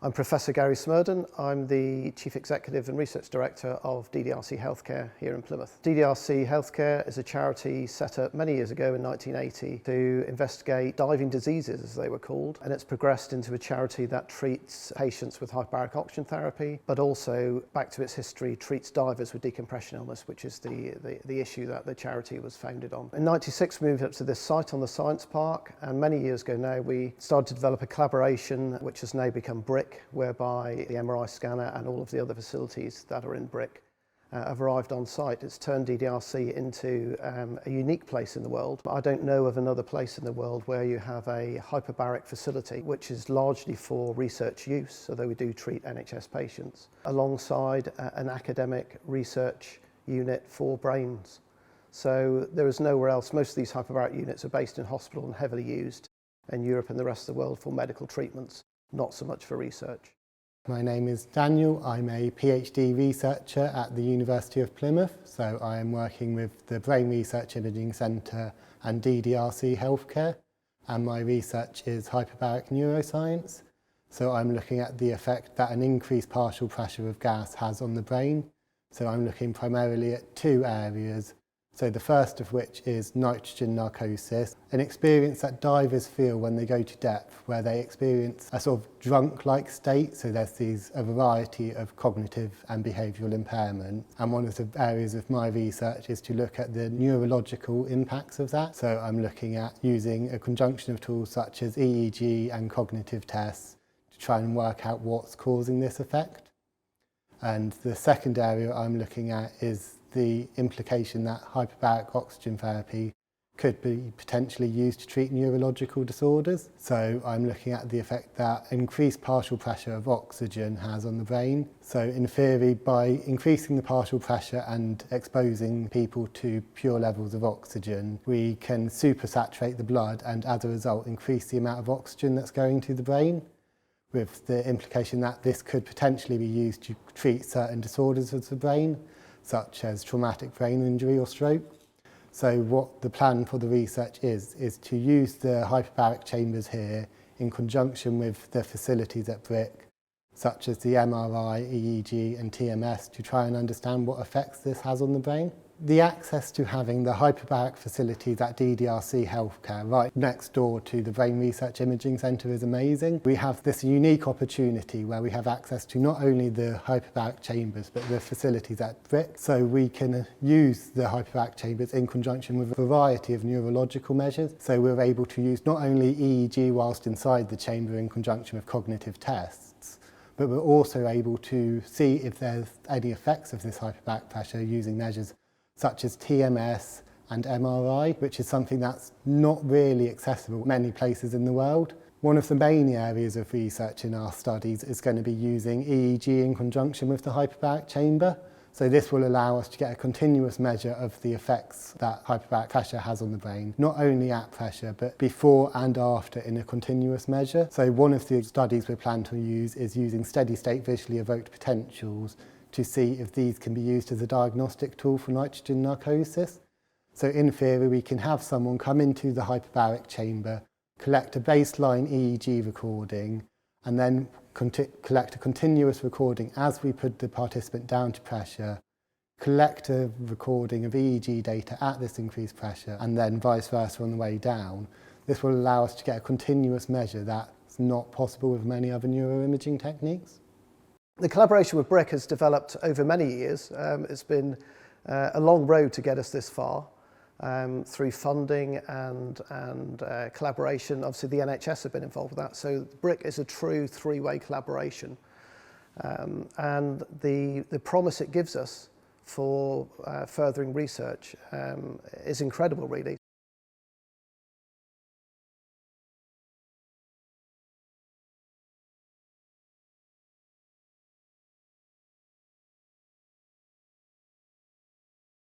I'm Professor Gary Smurden. I'm the Chief Executive and Research Director of DDRC Healthcare here in Plymouth. DDRC Healthcare is a charity set up many years ago in 1980 to investigate diving diseases, as they were called, and it's progressed into a charity that treats patients with hyperbaric oxygen therapy, but also, back to its history, treats divers with decompression illness, which is the issue that the charity was founded on. In '96 we moved up to this site on the Science Park, and many years ago now we started to develop a collaboration which has now become BRIC, whereby the MRI scanner and all of the other facilities that are in BRIC have arrived on site. It's turned DDRC into a unique place in the world. I don't know of another place in the world where you have a hyperbaric facility, which is largely for research use, although we do treat NHS patients, alongside an academic research unit for brains. So there is nowhere else. Most of these hyperbaric units are based in hospital and heavily used in Europe and the rest of the world for medical treatments, not so much for research. My name is Daniel. I'm a PhD researcher at the University of Plymouth, so I am working with the Brain Research Imaging Centre and DDRC Healthcare, and my research is hyperbaric neuroscience. So I'm looking at the effect that an increased partial pressure of gas has on the brain. So I'm looking primarily at two areas. So the first of which is nitrogen narcosis, an experience that divers feel when they go to depth, where they experience a sort of drunk-like state. So there's a variety of cognitive and behavioural impairment. And one of the areas of my research is to look at the neurological impacts of that. So I'm looking at using a conjunction of tools such as EEG and cognitive tests to try and work out what's causing this effect. And the second area I'm looking at is the implication that hyperbaric oxygen therapy could be potentially used to treat neurological disorders. So I'm looking at the effect that increased partial pressure of oxygen has on the brain. So in theory, by increasing the partial pressure and exposing people to pure levels of oxygen, we can supersaturate the blood and as a result increase the amount of oxygen that's going to the brain, with the implication that this could potentially be used to treat certain disorders of the brain, such as traumatic brain injury or stroke. So what the plan for the research is to use the hyperbaric chambers here in conjunction with the facilities at BRIC, such as the MRI, EEG and TMS, to try and understand what effects this has on the brain. The access to having the hyperbaric facilities at DDRC Healthcare right next door to the Brain Research Imaging Centre is amazing. We have this unique opportunity where we have access to not only the hyperbaric chambers but the facilities at BRIC. So we can use the hyperbaric chambers in conjunction with a variety of neurological measures. So we're able to use not only EEG whilst inside the chamber in conjunction with cognitive tests, but we're also able to see if there's any effects of this hyperbaric pressure using measures such as TMS and MRI, which is something that's not really accessible in many places in the world. One of the main areas of research in our studies is going to be using EEG in conjunction with the hyperbaric chamber. So this will allow us to get a continuous measure of the effects that hyperbaric pressure has on the brain, not only at pressure, but before and after in a continuous measure. So one of the studies we plan to use is using steady-state visually evoked potentials to see if these can be used as a diagnostic tool for nitrogen narcosis. So in theory, we can have someone come into the hyperbaric chamber, collect a baseline EEG recording, and then collect a continuous recording as we put the participant down to pressure, collect a recording of EEG data at this increased pressure, and then vice versa on the way down. This will allow us to get a continuous measure that's not possible with many other neuroimaging techniques. The collaboration with BRIC has developed over many years. It's been a long road to get us this far through funding and collaboration. Obviously the NHS have been involved with that, so BRIC is a true three-way collaboration. And the promise it gives us for furthering research is incredible, really.